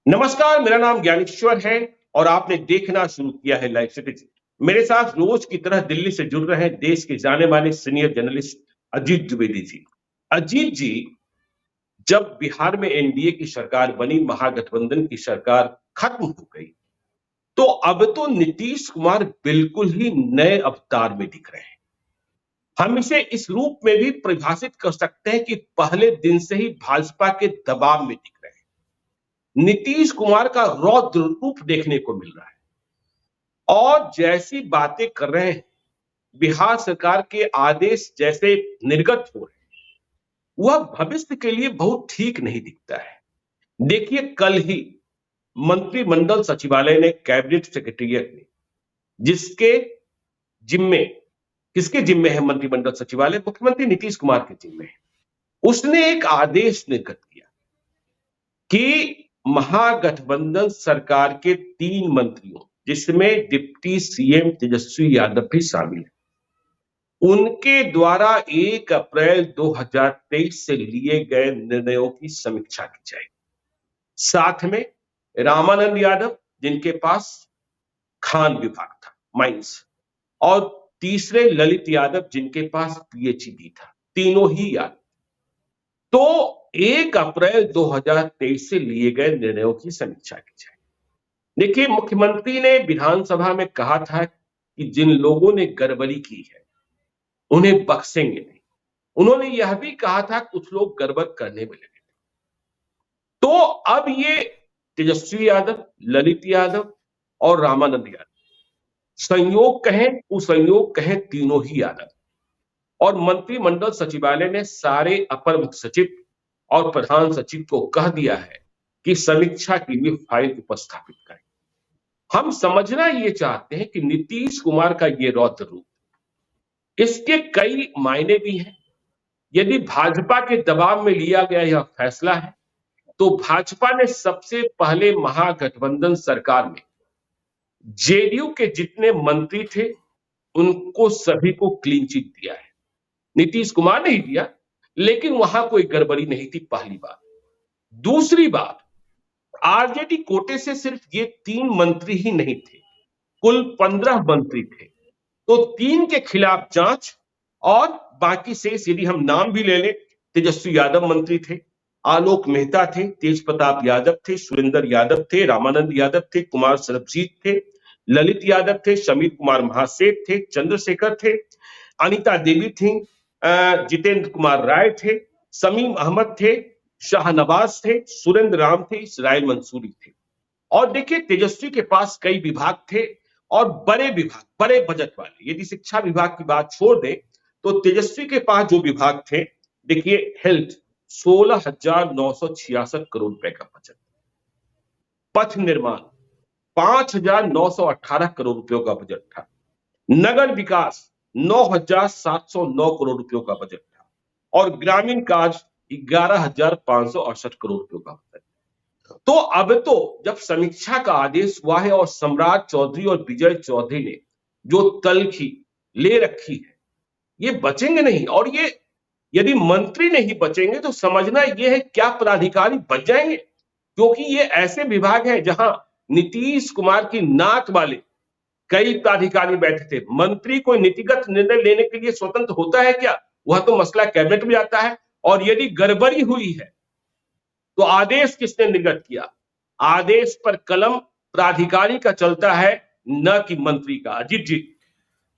नमस्कार, मेरा नाम ज्ञानेश्वर है और आपने देखना शुरू किया है लाइव सिटीजन। मेरे साथ रोज की तरह दिल्ली से जुड़ रहे हैं देश के जाने माने सीनियर जर्नलिस्ट अजीत द्विवेदी जी। अजीत जी, जब बिहार में एनडीए की सरकार बनी, महागठबंधन की सरकार खत्म हो गई, तो अब तो नीतीश कुमार बिल्कुल ही नए अवतार में दिख रहे हैं। हम इसे इस रूप में भी परिभाषित कर सकते हैं कि पहले दिन से ही भाजपा के दबाव में दिख रहे हैं। नीतीश कुमार का रौद्र रूप देखने को मिल रहा है और जैसी बातें कर रहे हैं, बिहार सरकार के आदेश जैसे निर्गत हो रहे हैं, वह भविष्य के लिए बहुत ठीक नहीं दिखता है। देखिए, कल ही मंत्रिमंडल सचिवालय ने कैबिनेट सेक्रेटेरिएट ने जिसके जिम्मे किसके जिम्मे है मंत्रिमंडल सचिवालय? मुख्यमंत्री नीतीश कुमार के जिम्मे है। उसने एक आदेश निर्गत किया कि महागठबंधन सरकार के 3 मंत्रियों, जिसमें डिप्टी सीएम तेजस्वी यादव भी शामिल है, उनके द्वारा 1 अप्रैल 2023 से लिए गए निर्णयों की समीक्षा की जाएगी। साथ में रामानंद यादव, जिनके पास खान विभाग था, माइंस, और तीसरे ललित यादव, जिनके पास पीएचडी था, तीनों ही यादव। तो 1 अप्रैल 2023 से लिए गए निर्णयों की समीक्षा की जाए। देखिए, मुख्यमंत्री ने विधानसभा में कहा था कि जिन लोगों ने गड़बड़ी की है उन्हें बख्शेंगे नहीं। उन्होंने यह भी कहा था कुछ लोग गड़बड़ करने में लगे थे। तो अब ये तेजस्वी यादव, ललित यादव और रामानंद यादव, संयोग कहें कुसंयोग कहें, तीनों ही यादव, और मंत्रिमंडल सचिवालय ने सारे अपर मुख्य सचिव और प्रधान सचिव को कह दिया है कि समीक्षा के लिए फाइल उपस्थापित करें। हम समझना ये चाहते हैं कि नीतीश कुमार का ये रौद्र रूप, इसके कई मायने भी हैं। यदि भाजपा के दबाव में लिया गया यह फैसला है, तो भाजपा ने सबसे पहले महागठबंधन सरकार में जेडीयू के जितने मंत्री थे उनको सभी को क्लीन चिट दिया है। नीतीश कुमार ने ही दिया, लेकिन वहां कोई गड़बड़ी नहीं थी, पहली बात। दूसरी बात, आरजेडी कोटे से सिर्फ ये 3 मंत्री ही नहीं थे, कुल 15 मंत्री थे। तो 3 के खिलाफ जांच, और बाकी शेष यदि हम नाम भी ले लें, तेजस्वी यादव मंत्री थे, आलोक मेहता थे, तेज प्रताप यादव थे, सुरेंद्र यादव थे, रामानंद यादव थे, कुमार सरबजीत थे, ललित यादव थे, समीर कुमार महासेठ थे, चंद्रशेखर थे, अनिता देवी थी, जितेंद्र कुमार राय थे, समीम अहमद थे, शाहनवाज थे, सुरेंद्र राम थे, इसराइल मंसूरी थे। और देखिए, तेजस्वी के पास कई विभाग थे और बड़े विभाग, बड़े बजट वाले। यदि शिक्षा विभाग की बात छोड़ दें तो तेजस्वी के पास जो विभाग थे, देखिए, हेल्थ 16,966 करोड़ रुपए का बजट, पथ निर्माण 5,918 करोड़ रुपयों का बजट था, नगर विकास 9,709 करोड़ रुपयों का बजट था, और ग्रामीण कार्य 11,568 करोड़ रुपयों का बजट। तो अब तो जब समीक्षा का आदेश हुआ है और सम्राट चौधरी और विजय चौधरी ने जो तलखी ले रखी है, ये बचेंगे नहीं। और ये यदि मंत्री नहीं बचेंगे तो समझना ये है क्या पदाधिकारी बच जाएंगे, क्योंकि ये ऐसे विभाग हैं जहां नीतीश कुमार की नाक वाले कई पदाधिकारी बैठे थे। मंत्री कोई नीतिगत निर्णय लेने के लिए स्वतंत्र होता है क्या? वह तो मसला कैबिनेट में आता है। और यदि गड़बड़ी हुई है तो आदेश किसने निर्गत किया? आदेश पर कलम प्राधिकारी का चलता है, न कि मंत्री का। अजीत जी,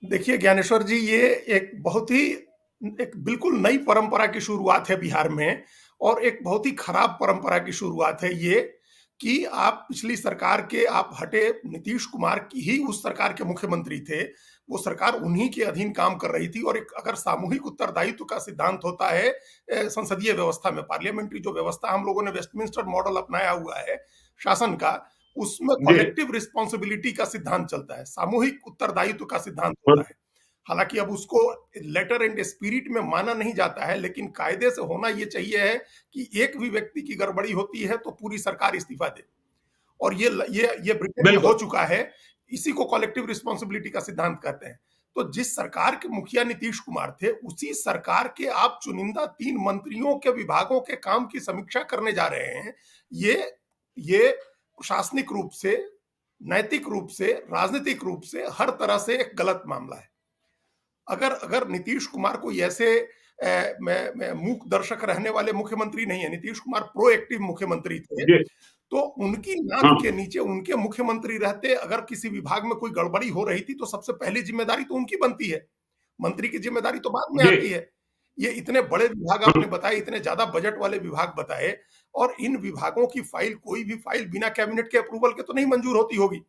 देखिए ज्ञानेश्वर जी, ये एक बहुत ही बिल्कुल नई परंपरा की शुरुआत है बिहार में, और एक बहुत ही खराब परंपरा की शुरुआत है ये कि आप पिछली सरकार के आप हटे नीतीश कुमार की ही उस सरकार के मुख्यमंत्री थे, वो सरकार उन्हीं के अधीन काम कर रही थी। और एक अगर सामूहिक उत्तरदायित्व का सिद्धांत होता है संसदीय व्यवस्था में, पार्लियामेंट्री जो व्यवस्था हम लोगों ने वेस्टमिंस्टर मॉडल अपनाया हुआ है शासन का, उसमें कलेक्टिव रिस्पॉन्सिबिलिटी का सिद्धांत चलता है, सामूहिक उत्तरदायित्व का सिद्धांत होता है। हालांकि अब उसको लेटर एंड स्पिरिट में माना नहीं जाता है, लेकिन कायदे से होना यह चाहिए है कि एक भी व्यक्ति की गड़बड़ी होती है तो पूरी सरकार इस्तीफा दे, और ये ब्रिटेन में हो चुका है। इसी को कलेक्टिव रिस्पॉन्सिबिलिटी का सिद्धांत कहते हैं। तो जिस सरकार के मुखिया नीतीश कुमार थे, उसी सरकार के आप चुनिंदा 3 मंत्रियों के विभागों के काम की समीक्षा करने जा रहे हैं। ये प्रशासनिक रूप से, नैतिक रूप से, राजनीतिक रूप से हर तरह से एक गलत मामला है। अगर अगर नीतीश कुमार कोई ऐसे मूक दर्शक रहने वाले मुख्यमंत्री नहीं है, नीतीश कुमार प्रोएक्टिव मुख्यमंत्री थे, जी। तो उनकी नाक के नीचे उनके मुख्यमंत्री रहते अगर किसी विभाग में कोई गड़बड़ी हो रही थी तो सबसे पहली जिम्मेदारी तो उनकी बनती है, मंत्री की जिम्मेदारी तो बाद में जी। आती है। ये इतने बड़े विभाग आपने बताए, इतने ज्यादा बजट वाले विभाग बताए, और इन विभागों की फाइल, कोई भी फाइल बिना कैबिनेट के अप्रूवल के तो नहीं मंजूर होती होगी,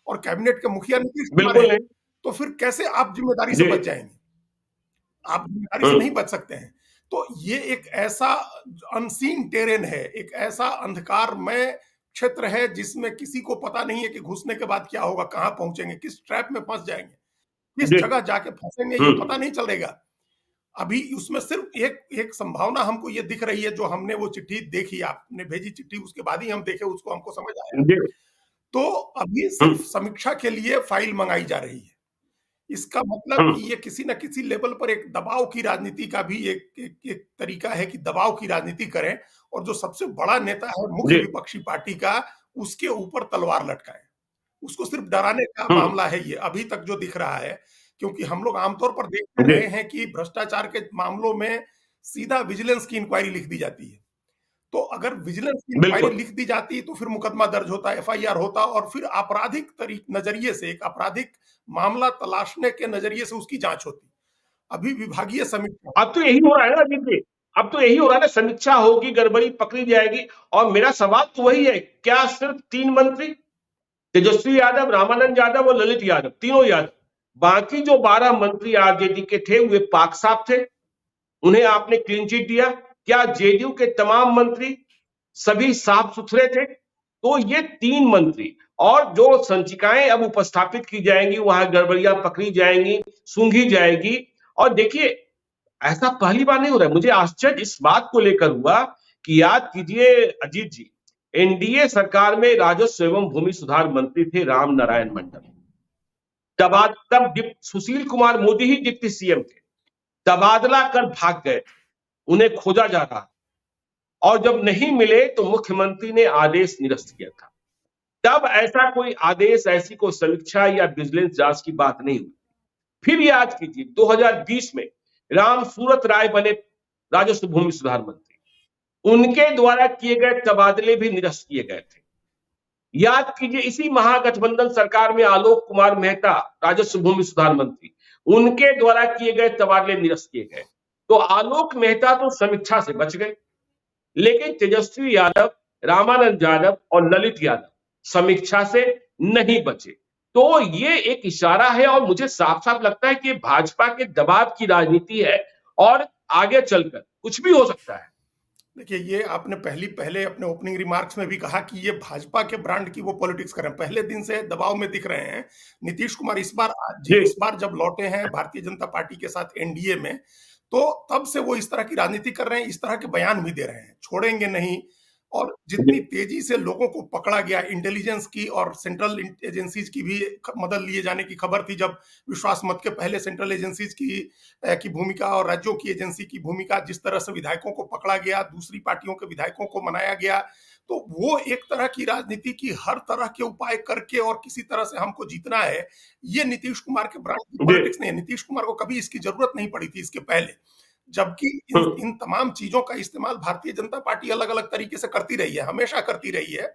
और कैबिनेट के मुखिया नीतीश कुमार बिल्कुल है, नहीं। तो फिर कैसे आप जिम्मेदारी से जी। बच जाएंगे? आप जिम्मेदारी से नहीं बच सकते हैं। तो ये एक ऐसा अनसीन टेरेन है, एक ऐसा अंधकारमय क्षेत्र है जिसमें किसी को पता नहीं है कि घुसने के बाद क्या होगा, कहां पहुंचेंगे, किस ट्रैप में फंस जाएंगे, किस जी। जगह जाके फंसेंगे, ये पता नहीं चलेगा। अभी उसमें सिर्फ एक एक संभावना हमको ये दिख रही है, जो हमने वो चिट्ठी देखी, आपने भेजी चिट्ठी, उसके बाद ही हम देखे उसको, हमको समझ आया। जी। तो अभी सिर्फ समीक्षा के लिए फाइल मंगाई जा रही है। इसका मतलब कि ये किसी न किसी लेवल पर एक दबाव की राजनीति का भी एक तरीका है कि दबाव की राजनीति करें, और जो सबसे बड़ा नेता है मुख्य जी। विपक्षी पार्टी का, उसके ऊपर तलवार लटकाएं। उसको सिर्फ डराने का मामला है ये अभी तक जो दिख रहा है, क्योंकि हम लोग आमतौर पर देखते रहे हैं कि भ्रष्टाचार के मामलों में सीधा विजिलेंस की इंक्वायरी लिख दी जाती है। तो अगर विजिलेंस की इंक्वायरी बिल्कुल। लिख दी जाती तो फिर मुकदमा दर्ज होता, एफआईआर होता, और फिर आपराधिक नजरिए से, एक आपराधिक मामला तलाशने के नजरिए से उसकी जांच होती। अभी विभागीय समीक्षा, अब तो यही हो रहा है ना अजीत जी, अब तो यही हो रहा है ना, समीक्षा होगी, गड़बड़ी पकड़ी जाएगी। और मेरा सवाल तो वही है, क्या सिर्फ 3 मंत्री, तेजस्वी यादव, रामानंद यादव और ललित यादव, तीनों यादव, बाकी जो 12 मंत्री आरजेडी के थे वे पाक साफ थे, उन्हें आपने क्लीन चिट दिया? क्या जेडीयू के तमाम मंत्री सभी साफ सुथरे थे? तो ये 3 मंत्री, और जो संचिकाएं अब उपस्थापित की जाएंगी वहां गड़बड़ियां पकड़ी जाएंगी, सूंघी जाएगी। और देखिए, ऐसा पहली बार नहीं हो रहा है। मुझे आश्चर्य इस बात को लेकर हुआ कि याद कीजिए अजीत जी, एनडीए सरकार में राजस्व एवं भूमि सुधार मंत्री थे राम नारायण मंडल। तब सुशील कुमार मोदी ही डिप्टी सीएम थे, तबादला कर भाग गए, उन्हें खोजा जा रहा, और जब नहीं मिले तो मुख्यमंत्री ने आदेश निरस्त किया था। तब ऐसा कोई आदेश, ऐसी कोई समीक्षा या विजिलेंस जांच की बात नहीं हुई। फिर याद कीजिए 2020 में राम सूरत राय बने राजस्व भूमि सुधार मंत्री, उनके द्वारा किए गए तबादले भी निरस्त किए गए थे। याद कीजिए इसी महागठबंधन सरकार में आलोक कुमार मेहता राजस्व भूमि सुधार मंत्री, उनके द्वारा किए गए तबादले निरस्त किए गए। तो आलोक मेहता तो समीक्षा से बच गए, लेकिन तेजस्वी यादव, रामानंद यादव और ललित यादव समीक्षा से नहीं बचे। तो ये एक इशारा है, और मुझे साफ साफ लगता है कि भाजपा के दबाव की राजनीति है, और आगे चलकर कुछ भी हो सकता है। देखिए, ये आपने पहले अपने ओपनिंग रिमार्क्स में भी कहा कि ये भाजपा के ब्रांड की वो पॉलिटिक्स कर रहे हैं, पहले दिन से दबाव में दिख रहे हैं। नीतीश कुमार इस बार जब लौटे हैं भारतीय जनता पार्टी के साथ एनडीए में, तो तब से वो इस तरह की राजनीति कर रहे हैं, इस तरह के बयान भी दे रहे हैं, छोड़ेंगे नहीं। और जितनी तेजी से लोगों को पकड़ा गया, इंटेलिजेंस की और सेंट्रल एजेंसीज की भी मदद लिए जाने की खबर थी, जब विश्वास मत के पहले सेंट्रल एजेंसीज की भूमिका और राज्यों की एजेंसी की भूमिका, जिस तरह से विधायकों को पकड़ा गया, दूसरी पार्टियों के विधायकों को मनाया गया, तो वो एक तरह की राजनीति की हर तरह के उपाय करके और किसी तरह से हमको जीतना है, ये नीतीश कुमार के ब्रांड की पॉलिटिक्स नहीं है। नीतीश कुमार को कभी इसकी जरूरत नहीं पड़ी थी इसके पहले, जबकि इन तमाम चीजों का इस्तेमाल भारतीय जनता पार्टी अलग अलग तरीके से करती रही है, हमेशा करती रही है।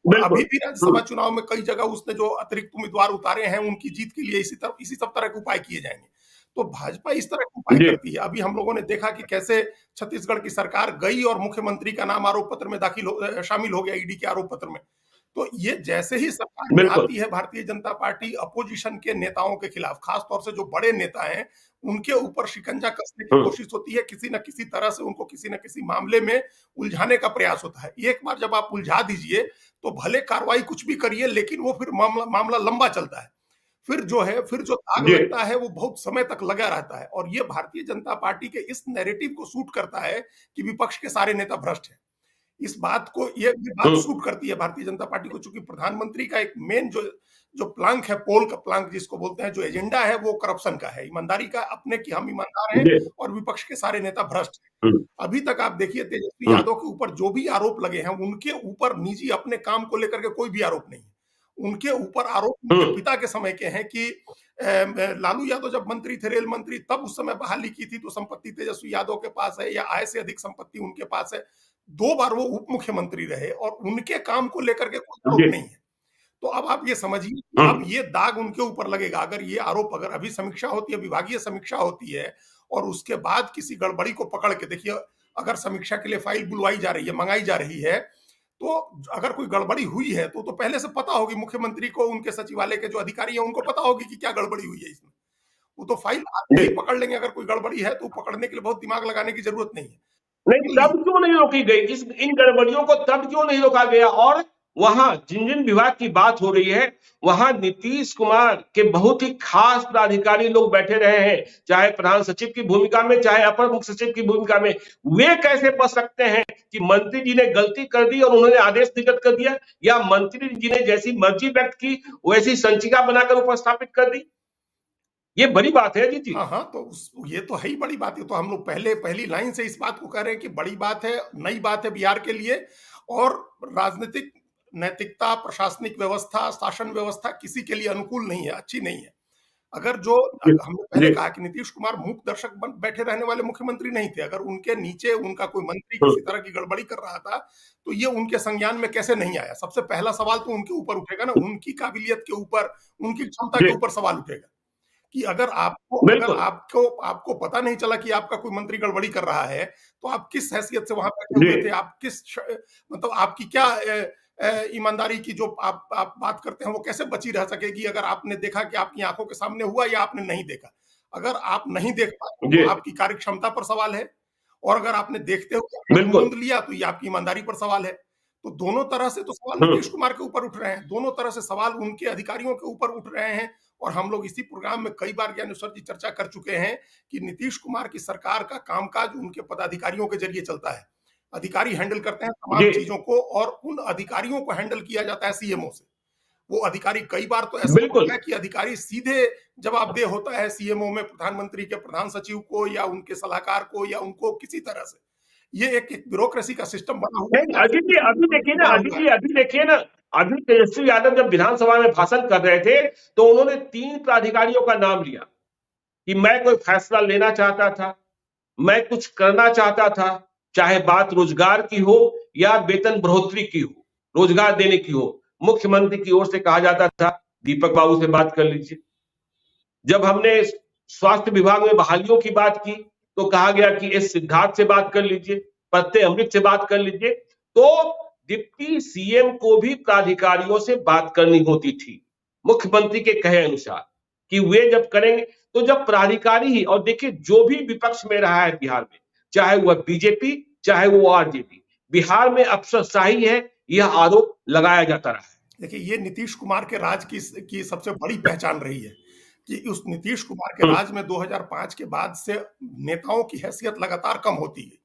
और अभी भी राज्यसभा चुनाव में कई जगह उसने जो अतिरिक्त उम्मीदवार उतारे हैं, उनकी जीत के लिए इसी सब तरह के उपाय किए जाएंगे। तो भाजपा इस तरह के उपाय करती है। अभी हम लोगों ने देखा कि कैसे छत्तीसगढ़ की सरकार गई और मुख्यमंत्री का नाम आरोप पत्र में शामिल हो गया, ईडी के आरोप पत्र में। तो ये जैसे ही सरकार में आती है भारतीय जनता पार्टी, अपोजिशन के नेताओं के खिलाफ, खासतौर से जो बड़े नेता हैं, उनके ऊपर शिकंजा कसने की कोशिश होती है, किसी न किसी तरह से उनको किसी न किसी मामले में उलझाने का प्रयास होता है। एक बार जब आप उलझा दीजिए तो भले कार्रवाई कुछ भी करिए, लेकिन वो फिर मामला लंबा चलता है। फिर जो दाग लगता है वो बहुत समय तक लगा रहता है। और ये भारतीय जनता पार्टी के इस नैरेटिव को सूट करता है कि विपक्ष के सारे नेता भ्रष्ट हैं। इस बात को ये बात सूट करती है भारतीय जनता पार्टी को, चूंकि प्रधानमंत्री का एक मेन जो जो प्लांक है, पोल का प्लांक जिसको बोलते हैं, जो एजेंडा है वो करप्शन का है, ईमानदारी का, अपने कि हम ईमानदार हैं जी, और विपक्ष के सारे नेता भ्रष्ट हैं। हम्म, अभी तक आप देखिए तेजस्वी हम्म, यादव के ऊपर जो भी आरोप लगे हैं, उनके ऊपर निजी अपने काम को लेकर के कोई भी आरोप नहीं है। उनके ऊपर आरोप उनके हम्म, पिता के समय के हैं कि लालू यादव जब मंत्री थे, रेल मंत्री, तब उस समय बहाली की थी तो संपत्ति तेजस्वी यादव के पास है, या आय से अधिक संपत्ति उनके पास है। 2 बार वो उप मुख्यमंत्री रहे और उनके काम को लेकर के कोई जी, आरोप नहीं है। तो अब आप ये समझिए कि अब हम्म, ये दाग उनके ऊपर लगेगा, अगर ये आरोप, अगर अभी समीक्षा होती है, विभागीय समीक्षा होती है और उसके बाद किसी गड़बड़ी को पकड़ के देखिए, अगर समीक्षा के लिए फाइल बुलवाई जा रही है, मंगाई जा रही है, तो अगर कोई गड़बड़ी हुई है तो पहले से पता होगी मुख्यमंत्री को, उनके सचिवालय के जो अधिकारी हैं उनको पता होगी कि क्या गड़बड़ी हुई है इसमें। वो तो फाइल आते जी। ही पकड़ लेंगे, अगर कोई गड़बड़ी है तो पकड़ने के लिए बहुत दिमाग लगाने की जरूरत नहीं है। नहीं, तब क्यों नहीं रोकी गई, इस इन गड़बड़ियों को तब क्यों नहीं रोका गया? और वहां जिन जिन विभाग की बात हो रही है, वहां नीतीश कुमार के बहुत ही खास पदाधिकारी लोग बैठे रहे हैं, चाहे प्रधान सचिव की भूमिका में, चाहे अपर मुख्य सचिव की भूमिका में। वे कैसे बच सकते हैं कि मंत्री जी ने गलती कर दी और उन्होंने आदेश निर्गत कर दिया, या मंत्री जी ने जैसी मर्जी व्यक्त की वैसी संचिका बनाकर उपस्थापित कर दी? ये बड़ी बात है, जी जी। हाँ, हाँ, तो ये तो है ही बड़ी बात है। तो हम लोग पहले पहली लाइन से इस बात को कह रहे हैं कि बड़ी बात है, नई बात है बिहार के लिए, और राजनीतिक नैतिकता, प्रशासनिक व्यवस्था, शासन व्यवस्था किसी के लिए अनुकूल नहीं है, अच्छी नहीं है। अगर जो जी, हमने पहले जी, कहा कि नीतीश कुमार मूक दर्शक बन बैठे रहने वाले मुख्यमंत्री नहीं थे। अगर उनके नीचे उनका कोई मंत्री हम्म, किसी तरह की गड़बड़ी कर रहा था, तो ये उनके संज्ञान में कैसे नहीं आया? सबसे पहला सवाल तो उनके ऊपर उठेगा ना, उनकी काबिलियत के ऊपर, उनकी क्षमता जी, के ऊपर सवाल उठेगा। कि अगर बिल्कुल, आपको पता नहीं चला कि आपका कोई मंत्री गड़बड़ी कर रहा है, तो आप किस हैसियत से वहां बैठे जी, हुए थे? आप मतलब आपकी क्या ईमानदारी की जो आप बात करते हैं वो कैसे बची रह सकेगी, अगर आपने देखा कि आपकी आंखों के सामने हुआ या आपने नहीं देखा? अगर आप नहीं देख पाए जी, तो आपकी कार्य क्षमता पर सवाल है, और अगर आपने देखते हुए बिल्कुल, आनंद लिया तो ये आपकी ईमानदारी पर सवाल है। तो दोनों तरह से तो सवाल नीतीश हम्म, कुमार के ऊपर उठ रहे हैं, दोनों तरह से सवाल उनके अधिकारियों के ऊपर उठ रहे हैं। और हम लोग इसी प्रोग्राम में कई बार ज्ञानेश्वर जी चर्चा कर चुके हैं कि नीतीश कुमार की सरकार का कामकाज उनके पदाधिकारियों के जरिए चलता है। अधिकारी हैंडल करते हैं जी, तमाम चीजों को, और उन अधिकारियों को हैंडल किया जाता है सीएमओ से। वो अधिकारी, कई बार तो ऐसा बिल्कुल, होता है कि अधिकारी सीधे जवाबदेह होता है सीएमओ में प्रधानमंत्री के प्रधान सचिव को, या उनके सलाहकार को, या उनको किसी तरह से। ये एक ब्यूरोक्रेसी का सिस्टम बना हुआ नहीं, है, अजीत जी अभी देखिए ना, बना अजीत हुआ है। जी अभी देखिए ना, अभी तेजस्वी यादव जब विधानसभा में भाषण कर रहे थे, तो उन्होंने 3 पदाधिकारियों का नाम लिया कि मैं कोई फैसला लेना चाहता था, मैं कुछ करना चाहता था, चाहे बात रोजगार की हो या वेतन बढ़ोतरी की हो, रोजगार देने की हो। मुख्यमंत्री की ओर से कहा जाता था दीपक बाबू से बात कर लीजिए। जब हमने स्वास्थ्य विभाग में बहालियों की बात की, तो कहा गया कि एस सिद्धार्थ से बात कर लीजिए, प्रत्यय अमृत से बात कर लीजिए। तो डिप्टी सीएम को भी प्राधिकारियों से बात करनी होती थी, मुख्यमंत्री के कहे अनुसार, कि वे जब करेंगे, तो जब प्राधिकारी ही, और देखिए जो भी विपक्ष में रहा है बिहार में, चाहे वह बीजेपी, चाहे वो आरजेडी, बिहार में अफसरशाही है, यह आरोप लगाया जाता रहा है। देखिए, ये नीतीश कुमार के राज की सबसे बड़ी पहचान रही है कि उस नीतीश कुमार के हम्म, राज में 2005 के बाद से नेताओं की हैसियत लगातार कम होती है।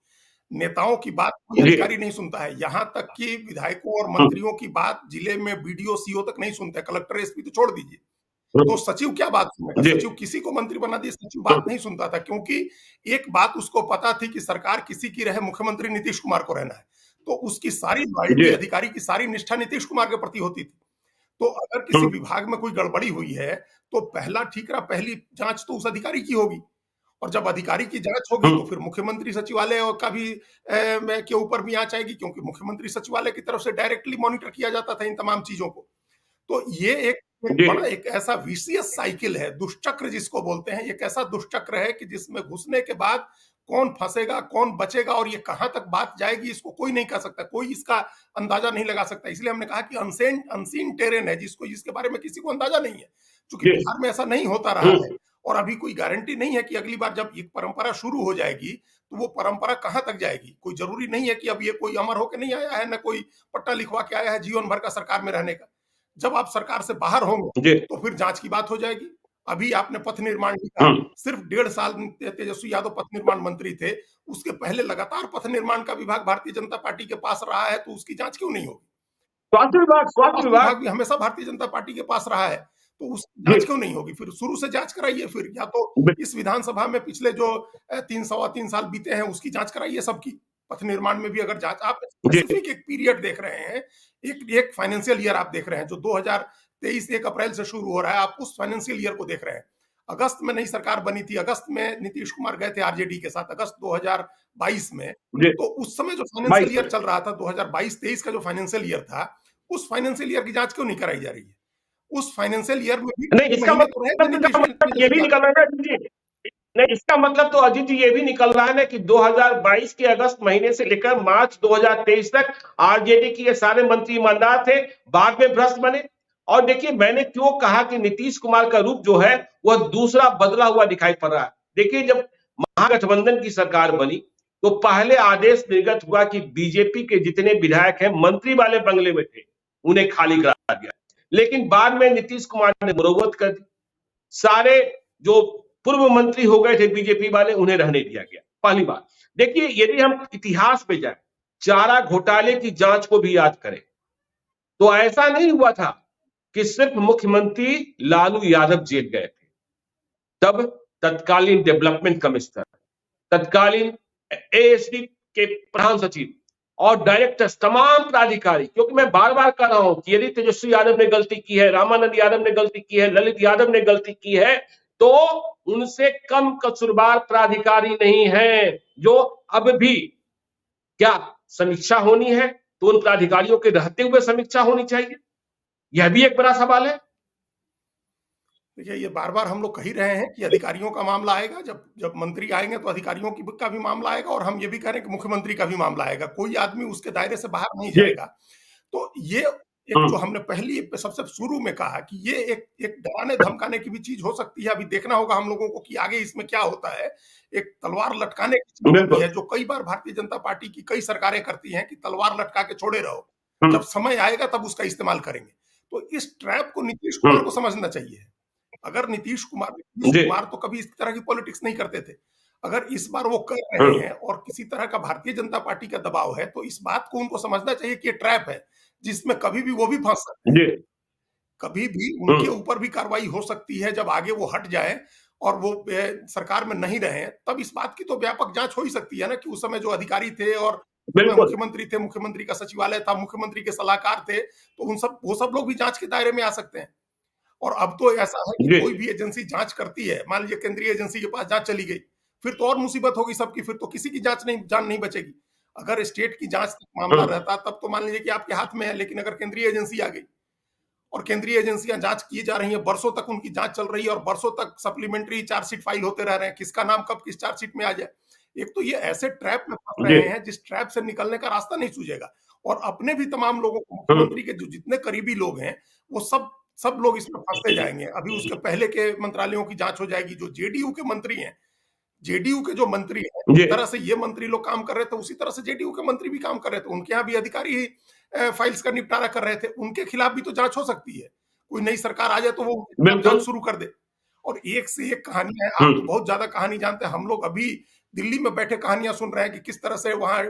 नेताओं की बात कोई जी, अधिकारी नहीं सुनता है। यहाँ तक कि विधायकों और हम्म, मंत्रियों की बात जिले में बीडीओ, सीओ तक नहीं सुनते, कलेक्टर, एसपी तो छोड़ दीजिए। तो हम्म, सचिव क्या बात सुनेगा? जी, सचिव किसी को मंत्री बना दिए, सचिव बात हम्म, नहीं सुनता था, क्योंकि एक बात उसको पता थी कि सरकार किसी की रहे, मुख्यमंत्री नीतीश कुमार को रहना है। तो उसकी सारी जी, लॉयल्टी, अधिकारी की सारी निष्ठा नीतीश कुमार के प्रति होती थी। तो अगर किसी हम्म, विभाग में कोई गड़बड़ी हुई है, तो पहला ठीकरा, पहली जांच तो उस अधिकारी की होगी। और जब अधिकारी की जांच होगी तो हम्म, फिर मुख्यमंत्री सचिवालय का भी के ऊपर भी आंच आएगी, क्योंकि मुख्यमंत्री सचिवालय की तरफ से डायरेक्टली मॉनिटर किया जाता था इन तमाम चीजों को। तो ये एक जी, बड़ा, एक ऐसा विशियस साइकिल है, दुष्चक्र जिसको बोलते हैं। एक ऐसा दुष्चक्र है कि जिसमें घुसने के बाद कौन फंसेगा, कौन बचेगा, और ये कहां तक बात जाएगी, इसको कोई नहीं कह सकता, कोई इसका अंदाजा नहीं लगा सकता। इसलिए हमने कहा कि अनसेन अनसीन टेरेन है, जिसके बारे में किसी को अंदाजा नहीं है, क्योंकि जी, बिहार में ऐसा नहीं होता रहा है। हम्म, और अभी कोई गारंटी नहीं है कि अगली बार जब ये परंपरा शुरू हो जाएगी तो वो परंपरा कहां तक जाएगी। कोई जरूरी नहीं है कि अब ये कोई अमर होकर नहीं आया है, ना कोई पट्टा लिखवा के आया है जीवन भर का सरकार में रहने का। जब आप सरकार से बाहर होंगे जी, तो फिर जांच की बात हो जाएगी। अभी आपने पथ निर्माण भी कहा, सिर्फ 1.5 साल तेजस्वी यादव पथ निर्माण मंत्री थे, उसके पहले लगातार पथ निर्माण का विभाग भारतीय जनता पार्टी के पास रहा है, तो उसकी जांच क्यों नहीं होगी? स्वास्थ्य विभाग भी हमेशा भारतीय जनता पार्टी के पास रहा है, तो उसकी जांच क्यों नहीं होगी? फिर शुरू से जांच कराइए, फिर या तो इस विधानसभा में पिछले जो 3 सवा 3 साल बीते हैं उसकी जांच कराइए सबकी। पथ निर्माण में भी अगर जांच, आप स्पेसिफिक एक पीरियड देख रहे हैं, एक फाइनेंशियल ईयर आप देख रहे हैं जो 2023 1 अप्रैल से शुरू हो रहा है, आप उस फाइनेंशियल ईयर को देख रहे हैं। अगस्त में नई सरकार बनी थी, अगस्त में नीतीश कुमार गए थे आरजेडी के साथ, अगस्त 2022 में, तो उस समय जो फाइनेंशियल ईयर चल रहा था 2022-23 का जो फाइनेंशियल ईयर था, उस फाइनेंशियल ईयर की जांच क्यों नहीं कराई जा रही है? उस फाइनेंशियल ईयर में भी नहीं, इसका मतलब ये भी निकल रहा है नहीं, इसका मतलब तो अजीत जी ये भी निकल रहा है ना कि 2022 के अगस्त महीने से लेकर मार्च 2023 तक आरजेडी के ये सारे मंत्री ईमानदार थे, बाद में भ्रष्ट बने। और देखिए मैंने क्यों कहा कि नीतीश कुमार का रूप जो है वह दूसरा बदला हुआ दिखाई पड़ रहा है। देखिए जब महागठबंधन की सरकार बनी तो पहले आदेश निर्गत हुआ कि बीजेपी के जितने विधायक हैं मंत्री वाले बंगले में थे उन्हें खाली करा दिया, लेकिन बाद में नीतीश कुमार ने मुरव्वत कर दी, सारे जो पूर्व मंत्री हो गए थे बीजेपी वाले उन्हें रहने दिया गया। पहली बात देखिए, यदि हम इतिहास पे जाए, चारा घोटाले की जांच को भी याद करें तो ऐसा नहीं हुआ था कि सिर्फ मुख्यमंत्री लालू यादव जेल गए थे, तब तत्कालीन डेवलपमेंट कमिश्नर, तत्कालीन एएसडी के प्रधान सचिव और डायरेक्टर्स, तमाम प्राधिकारी, क्योंकि मैं बार बार कह रहा हूं कि यदि तेजस्वी यादव ने गलती की है, रामानंद यादव ने गलती की है, ललित यादव ने गलती की है, तो उनसे कम कसूरवार प्राधिकारी नहीं है जो अब भी, क्या समीक्षा होनी है तो उन प्राधिकारियों के रहते हुए समीक्षा होनी चाहिए, यह भी एक बड़ा सवाल है। देखिए ये बार बार हम लोग कह ही रहे हैं कि अधिकारियों का मामला आएगा, जब जब मंत्री आएंगे तो अधिकारियों की का भी मामला आएगा, और हम ये भी कह रहे हैं कि मुख्यमंत्री का भी मामला आएगा, कोई आदमी उसके दायरे से बाहर नहीं जाएगा। तो ये एक जो हमने पहली सबसे शुरू में कहा कि ये एक डराने धमकाने की भी चीज हो सकती है, अभी देखना होगा हम लोगों को कि आगे इसमें क्या होता है। एक तलवार लटकाने की चीज होती है जो कई बार भारतीय जनता पार्टी की कई सरकारें करती हैं कि तलवार लटका के छोड़े रहो, जब समय आएगा तब उसका इस्तेमाल करेंगे। तो इस ट्रैप को नीतीश कुमार को समझना चाहिए। अगर नीतीश कुमार तो कभी इस तरह की पॉलिटिक्स नहीं करते थे, अगर इस बार वो कर रहे हैं और किसी तरह का भारतीय जनता पार्टी का दबाव है, तो इस बात को उनको समझना चाहिए कि ये ट्रैप है जिसमें कभी भी वो भी फंस सकते हैं, कभी भी उनके ऊपर भी कार्रवाई हो सकती है। जब आगे वो हट जाए और वो सरकार में नहीं रहे, तब इस बात की तो व्यापक जांच हो ही सकती है ना कि उस समय जो अधिकारी थे और मुख्यमंत्री थे, मुख्यमंत्री का सचिवालय था, मुख्यमंत्री के सलाहकार थे, तो वो सब लोग भी जांच के दायरे में आ सकते हैं। और अब तो ऐसा है कि कोई भी एजेंसी जांच करती है, मान लीजिए केंद्रीय एजेंसी के पास जांच चली गई, फिर तो और मुसीबत होगी सबकी, फिर तो किसी की जान नहीं बचेगी। अगर स्टेट की जांच तक मामला रहता तब तो मान लीजिए कि आपके हाथ में है, लेकिन अगर केंद्रीय एजेंसी आ गई और केंद्रीय एजेंसियां जांच किए जा रही हैं, वर्षों तक उनकी जांच चल रही है और वर्षों तक सप्लीमेंट्री चार्जशीट फाइल होते रह रहे हैं, किसका नाम कब किस चार्जशीट में आ जाए। एक तो ये ऐसे ट्रैप में फंस रहे हैं जिस ट्रैप से निकलने का रास्ता नहीं सूझेगा, और अपने भी तमाम लोगों को, मुख्यमंत्री के जो जितने करीबी लोग हैं वो सब लोग इसमें फंसते जाएंगे। अभी उसके पहले के मंत्रालयों की जांच हो जाएगी, जो जेडीयू के मंत्री हैं, जेडीयू के जो मंत्री हैं, जिस तरह से ये मंत्री लोग काम कर रहे थे उसी तरह से जेडीयू के मंत्री भी काम कर रहे थे, उनके यहाँ भी अधिकारी ही फाइल्स का निपटारा कर रहे थे, उनके खिलाफ भी तो जांच हो सकती है। कोई नई सरकार आ जाए तो वो जांच शुरू कर दे। और एक से एक कहानियां है, आप तो बहुत ज्यादा कहानी जानते हैं, हम लोग अभी दिल्ली में बैठे कहानियां सुन रहे हैं कि किस तरह से वहां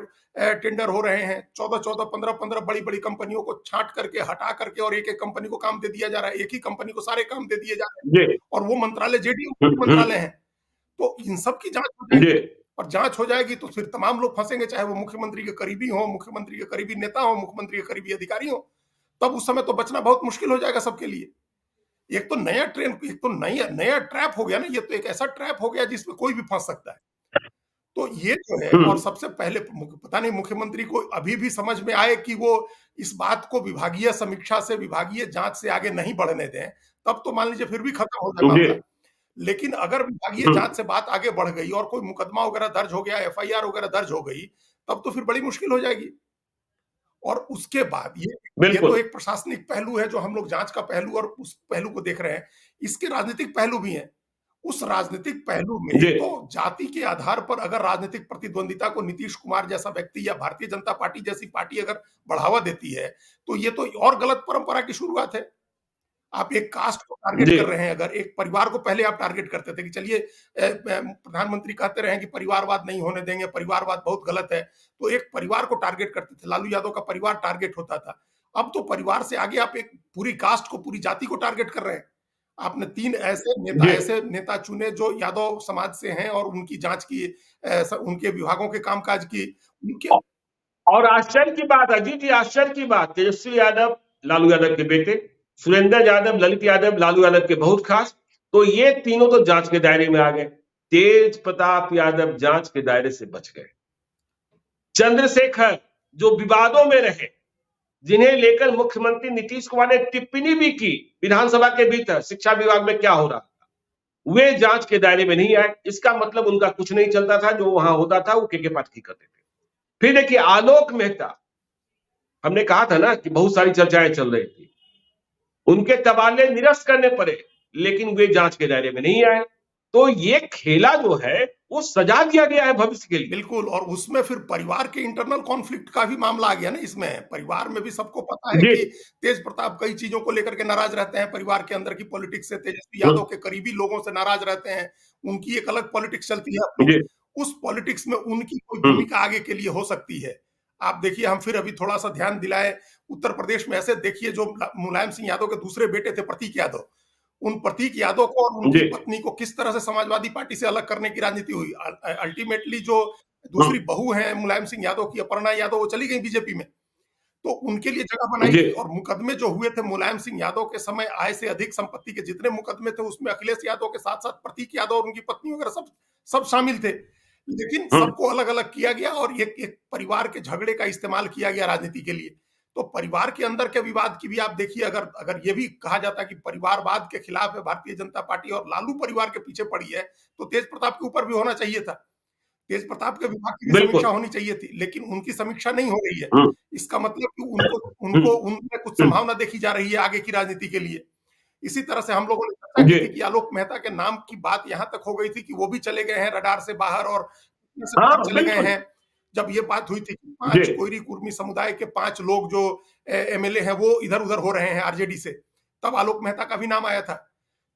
टेंडर हो रहे हैं, 14 15 बड़ी बड़ी कंपनियों को छांट करके हटा करके और एक एक कंपनी को काम दे दिया जा रहा है, एक ही कंपनी को सारे काम दे दिए जा रहे हैं, और वो मंत्रालय जेडीयू मंत्रालय है। तो इन सब की जांच हो जाएगी, और जांच हो जाएगी तो फिर तमाम लोग फंसेंगे, चाहे वो मुख्यमंत्री के करीबी हो, मुख्यमंत्री के करीबी नेता हो, मुख्यमंत्री के करीबी अधिकारी हो, तब उस समय तो बचना बहुत मुश्किल हो जाएगा सबके लिए। एक तो नया नया ट्रैप हो गया ना, ये तो एक ऐसा ट्रैप हो गया जिसमें कोई भी फंस सकता है। तो ये जो है, और सबसे पहले पता नहीं मुख्यमंत्री को अभी भी समझ में आए कि वो इस बात को विभागीय समीक्षा से, विभागीय जांच से आगे नहीं बढ़ने दें, तब तो मान लीजिए फिर भी खत्म हो जाए मामला। लेकिन अगर विभागीय जांच से बात आगे बढ़ गई और कोई मुकदमा वगैरह दर्ज हो गया, एफआईआर वगैरह दर्ज हो गई, तब तो फिर बड़ी मुश्किल हो जाएगी। और उसके बाद ये तो एक प्रशासनिक पहलू है जो हम लोग जांच का पहलू और उस पहलू को देख रहे हैं, इसके राजनीतिक पहलू भी हैं। उस राजनीतिक पहलू में तो जाति के आधार पर अगर राजनीतिक प्रतिद्वंदिता को नीतीश कुमार जैसा व्यक्ति या भारतीय जनता पार्टी जैसी पार्टी अगर बढ़ावा देती है, तो ये तो और गलत परंपरा की शुरुआत है। आप एक कास्ट को टारगेट जी कर रहे हैं, अगर एक परिवार को पहले आप टारगेट करते थे कि चलिए प्रधानमंत्री कहते रहे कि परिवारवाद नहीं होने देंगे, परिवारवाद बहुत गलत है, तो एक परिवार को टारगेट करते थे, लालू यादव का परिवार टारगेट होता था। अब तो परिवार से आगे आप एक पूरी कास्ट को, पूरी जाति को टारगेट कर रहे हैं। आपने 3 जी ऐसे नेता चुने जो यादव समाज से हैं और उनकी जांच की, उनके विभागों के कामकाज की, उनके और आश्चर्य की बात, अजीत जी आश्चर्य की बात, तेजस्वी यादव लालू यादव के बेटे, सुरेंद्र यादव ललित यादव लालू यादव के बहुत खास, तो ये तीनों तो जांच के दायरे में आ गए। तेज प्रताप यादव जांच के दायरे से बच गए। चंद्रशेखर जो विवादों में रहे, जिन्हें लेकर मुख्यमंत्री नीतीश कुमार ने टिप्पणी भी की विधानसभा के भीतर, शिक्षा विभाग में क्या हो रहा था, वे जांच के दायरे में नहीं आए। इसका मतलब उनका कुछ नहीं चलता था, जो वहां होता था वो के पाठक करते थे। फिर देखिए आलोक मेहता, हमने कहा था ना कि बहुत सारी चर्चाएं चल रही थी, उनके तबादले निरस्त करने पड़े, लेकिन वे जांच के दायरे में नहीं आए। तो ये खेला जो है वो सजा दिया गया है भविष्य के लिए। बिल्कुल, और उसमें फिर परिवार के इंटरनल कॉन्फ्लिक्ट का भी मामला आ गया ना इसमें। परिवार में भी सबको पता है जी कि तेज प्रताप कई चीजों को लेकर के नाराज रहते हैं, परिवार के अंदर की पॉलिटिक्स से तेजस्वी यादव के करीबी लोगों से नाराज रहते हैं, उनकी एक अलग पॉलिटिक्स चलती है अपनी। जी उस पॉलिटिक्स में उनकी कोई भूमिका आगे के लिए हो सकती है। आप देखिए, हम फिर अभी थोड़ा सा ध्यान दिलाएं, उत्तर प्रदेश में ऐसे देखिए जो मुलायम सिंह यादव के दूसरे बेटे थे प्रतीक यादव, उन प्रतीक यादव को और उनकी जी पत्नी को किस तरह से समाजवादी पार्टी से अलग करने की राजनीति हुई। अल्टीमेटली जो दूसरी बहू है मुलायम सिंह यादव की, अपर्णा यादव, वो चली गई बीजेपी में, तो उनके लिए जगह बनाई जी गई। और मुकदमे जो हुए थे मुलायम सिंह यादव के समय, आय से अधिक संपत्ति के जितने मुकदमे थे उसमें अखिलेश यादव के साथ साथ प्रतीक यादव और उनकी पत्नी वगैरह सब सब शामिल थे। लेकिन सबको अलग अलग किया गया और एक परिवार के झगड़े का इस्तेमाल किया गया राजनीति के लिए। तो परिवार के अंदर के विवाद की भी आप देखिए, अगर अगर ये भी कहा जाता है कि परिवारवाद के खिलाफ है भारतीय जनता पार्टी और लालू परिवार के पीछे पड़ी है, तो तेज प्रताप के ऊपर भी होना चाहिए था। तेज प्रताप के विभाग की भी समीक्षा बिल्कुल होनी चाहिए थी, लेकिन उनकी समीक्षा नहीं हो रही है। हम्म इसका मतलब कि उनको उनको उनमें कुछ संभावना देखी जा रही है आगे की राजनीति के लिए। इसी तरह से हम लोगों ने चर्चा जी की थी कि आलोक मेहता के नाम की बात यहां तक हो गई थी कि वो भी चले गए हैं रडार से बाहर, और से हाँ बाहर चले गए बिल्कुल हैं। जब ये बात हुई थी कि जी 5 कोयरी कुर्मी समुदाय के 5 लोग जो एमएलए हैं वो इधर-उधर हो रहे हैं आरजेडी से, तब आलोक मेहता का भी नाम आया था।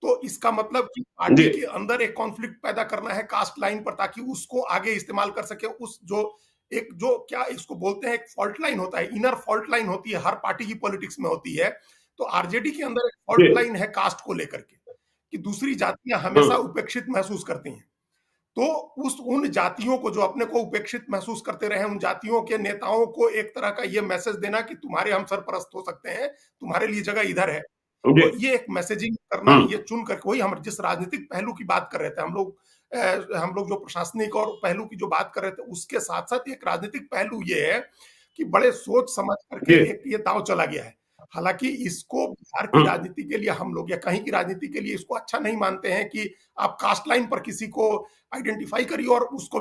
तो इसका मतलब कि जी पार्टी के अंदर एक कॉन्फ्लिक्ट पैदा करना है कास्ट लाइन पर, ताकि उसको आगे इस्तेमाल कर सके। उस जो एक जो क्या इसको बोलते हैं, एक फॉल्ट लाइन होता है, इनर फॉल्ट लाइन होती है, हर पार्टी की पॉलिटिक्स में होती है। तो आरजेडी के अंदर एक जी फॉल्ट लाइन है कास्ट को लेकर के, कि दूसरी जातियां हमेशा उपेक्षित महसूस करती हैं। तो उन जातियों को जो अपने को उपेक्षित महसूस करते रहे, उन जातियों के नेताओं को एक तरह का ये मैसेज देना कि तुम्हारे हम सरपरस्त हो सकते हैं, तुम्हारे लिए जगह इधर है। जी तो ये एक मैसेजिंग करना, ये चुन करके, वही हम जिस राजनीतिक पहलू की बात कर रहे थे हम लोग जो प्रशासनिक और पहलू की जो बात कर रहे थे, उसके साथ साथ एक राजनीतिक पहलू ये है कि बड़े सोच समझ करके जी एक ये दांव चला गया है। हालांकि इसको बिहार की राजनीति के लिए हम लोग, या कहीं की राजनीति के लिए इसको अच्छा नहीं मानते हैं कि आप कास्ट लाइन पर किसी को आइडेंटिफाई करिए और उसको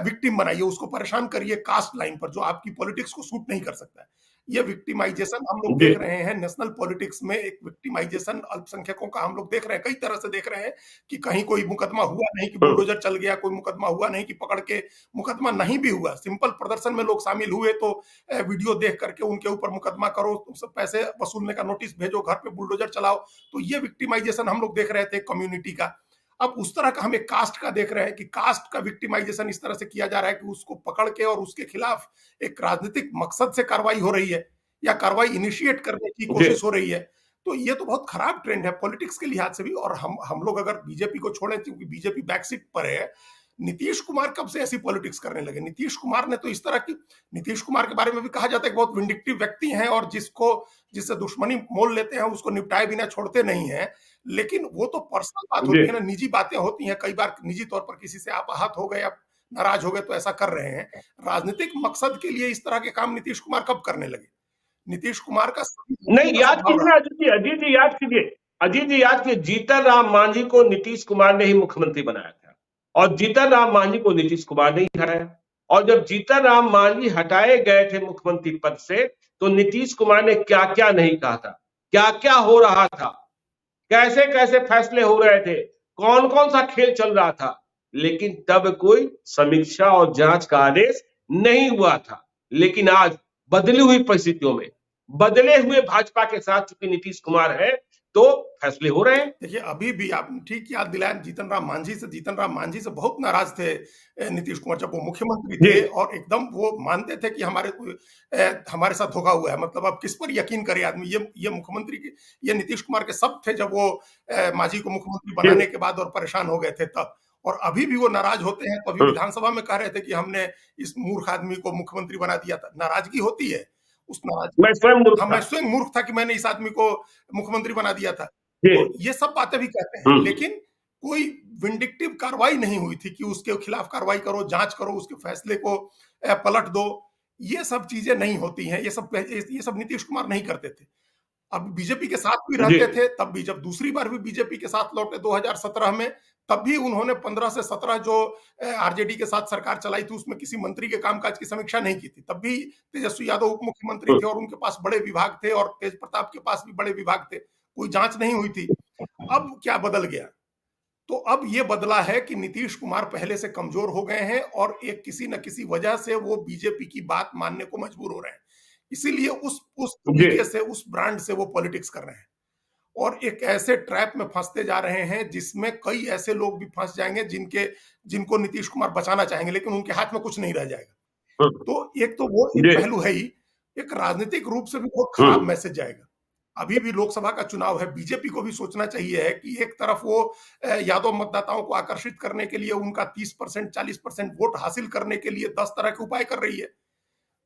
विक्टिम बनाइए, उसको परेशान करिए कास्ट लाइन पर, जो आपकी पॉलिटिक्स को सूट नहीं कर सकता है। ये विक्टिमाइजेशन हम लोग जी देख रहे हैं नेशनल पॉलिटिक्स में, एक विक्टिमाइजेशन अल्पसंख्यकों का हम लोग देख रहे हैं, कई तरह से देख रहे हैं कि कहीं कोई मुकदमा हुआ नहीं कि बुलडोजर चल गया, कोई मुकदमा हुआ नहीं कि पकड़ के, मुकदमा नहीं भी हुआ, सिंपल प्रदर्शन में लोग शामिल हुए तो वीडियो देख करके उनके ऊपर मुकदमा करो, सब पैसे वसूलने का नोटिस भेजो, घर पे बुलडोजर चलाओ। तो ये विक्टिमाइजेशन हम लोग देख रहे थे कम्युनिटी का। अब उस तरह का हम एक कास्ट का देख रहे हैं कि कास्ट का विक्टिमाइजेशन इस तरह से किया जा रहा है कि उसको पकड़ के और उसके खिलाफ एक राजनीतिक मकसद से कार्रवाई हो रही है या कार्रवाई इनिशिएट करने की कोशिश हो रही है। तो ये तो बहुत खराब ट्रेंड है पॉलिटिक्स के लिहाज से भी। और हम लोग अगर बीजेपी को छोड़ें, क्योंकि बीजेपी बैकसीट पर है, नीतीश कुमार कब से ऐसी पॉलिटिक्स करने लगे? नीतीश कुमार ने तो इस तरह की, नीतीश कुमार के बारे में भी कहा जाता है कि बहुत विंडिक्टिव व्यक्ति हैं और जिससे दुश्मनी मोल लेते हैं उसको निपटाए बिना छोड़ते नहीं है। लेकिन वो तो पर्सनल बात होती है ना, निजी बातें होती हैं। कई बार निजी तौर पर किसी से आप आहत हो गए, आप नाराज हो गए तो ऐसा कर रहे हैं। राजनीतिक मकसद के लिए इस तरह के काम नीतीश कुमार कब करने लगे? नीतीश कुमार का नहीं, याद कीजिए ना अजीत जी, याद कीजिए, अजीत जी याद कीजिए, जीतन राम मांझी को नीतीश कुमार ने ही मुख्यमंत्री बनाया था और जीतन राम मांझी को नीतीश कुमार ने ही हटाया। और जब जीतन राम मांझी हटाए गए थे मुख्यमंत्री पद से, तो नीतीश कुमार ने क्या क्या नहीं कहा था, क्या क्या हो रहा था, कैसे कैसे फैसले हो रहे थे, कौन कौन सा खेल चल रहा था, लेकिन तब कोई समीक्षा और जांच का आदेश नहीं हुआ था। लेकिन आज बदली हुई परिस्थितियों में, बदले हुए भाजपा के साथ चूंकि नीतीश कुमार है तो फैसले हो रहे हैं। देखिए, अभी भी आपने ठीक याद दिलाया, जीतन राम मांझी से बहुत नाराज थे नीतीश कुमार जब वो मुख्यमंत्री जी थे, और एकदम वो मानते थे कि हमारे साथ धोखा हुआ है। मतलब अब किस पर यकीन करे आदमी। ये मुख्यमंत्री की, ये नीतीश कुमार के सब थे जब वो मांझी को मुख्यमंत्री जी बनाने के बाद और परेशान हो गए थे तब। और अभी भी वो नाराज होते हैं। तो अभी विधानसभा में कह रहे थे कि हमने इस मूर्ख आदमी को मुख्यमंत्री बना दिया था। नाराजगी होती है, उस नाराजगी, मैं स्वयं मूर्ख हाँ, था। मैं स्वयं मूर्ख था कि मैंने इस आदमी को मुख्यमंत्री बना दिया था। जी तो ये सब बातें भी कहते हैं, लेकिन कोई विंडिक्टिव कार्रवाई नहीं हुई थी कि उसके खिलाफ कार्रवाई करो, जांच करो, उसके फैसले को पलट दो। ये सब चीजें नहीं होती हैं। ये सब नीतीश कुमार नहीं करते थे। अब बीजेपी के साथ भी जी रहते थे, तब भी जब दूसरी बार भी बीजेपी के साथ लौटे 2017 में, तब भी उन्होंने 15 से 17 जो आरजेडी के साथ सरकार चलाई थी, उसमें किसी मंत्री के कामकाज की समीक्षा नहीं की थी। तब भी तेजस्वी यादव उप मुख्यमंत्री थे और उनके पास बड़े विभाग थे, और तेज प्रताप के पास भी बड़े विभाग थे। कोई जांच नहीं हुई थी। अब क्या बदल गया? तो अब ये बदला है कि नीतीश कुमार पहले से कमजोर हो गए हैं, और एक किसी न किसी वजह से वो बीजेपी की बात मानने को मजबूर हो रहे हैं। इसीलिए उस जी तरीके से, उस ब्रांड से वो पॉलिटिक्स कर रहे हैं, और एक ऐसे ट्रैप में फंसते जा रहे हैं जिसमें कई ऐसे लोग भी फंस जाएंगे जिनको नीतीश कुमार बचाना चाहेंगे, लेकिन उनके हाथ में कुछ नहीं रह जाएगा। तो एक तो वो एक जी पहलू है ही। एक राजनीतिक रूप से भी बहुत खराब मैसेज जाएगा। अभी भी लोकसभा का चुनाव है, बीजेपी को भी सोचना चाहिए है कि एक तरफ वो यादव मतदाताओं को आकर्षित करने के लिए, उनका 30% 40% वोट हासिल करने के लिए 10 तरह के उपाय कर रही है।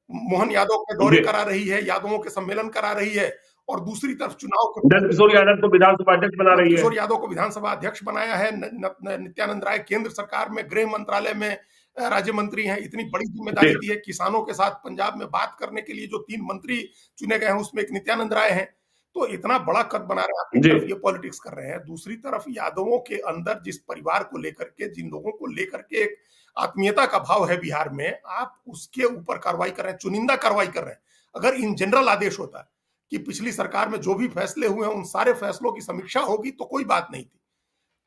मोहन यादव के दौरे जी करा रही है, यादवों के सम्मेलन करा रही है, और दूसरी तरफ चुनाव के नंदकिशोर यादव को विधानसभा अध्यक्ष बना रही है। किशोर यादव को विधानसभा अध्यक्ष बनाया है। नित्यानंद राय केंद्र सरकार में गृह मंत्रालय में राज्य मंत्री हैं। इतनी बड़ी जिम्मेदारी दी है। किसानों के साथ पंजाब में बात करने के लिए जो 3 मंत्री चुने गए हैं, उसमें एक नित्यानंद राय हैं। तो इतना बड़ा कद बना रहे हैं। एक तरफ ये पॉलिटिक्स कर रहे हैं, दूसरी तरफ यादवों के अंदर जिस परिवार को लेकर के, जिन लोगों को लेकर के एक आत्मीयता का भाव है बिहार में, आप उसके ऊपर कार्रवाई कर रहे हैं, चुनिंदा कार्रवाई कर रहे हैं। अगर इन जनरल आदेश होता कि पिछली सरकार में जो भी फैसले हुए हैं उन सारे फैसलों की समीक्षा होगी, तो कोई बात नहीं थी।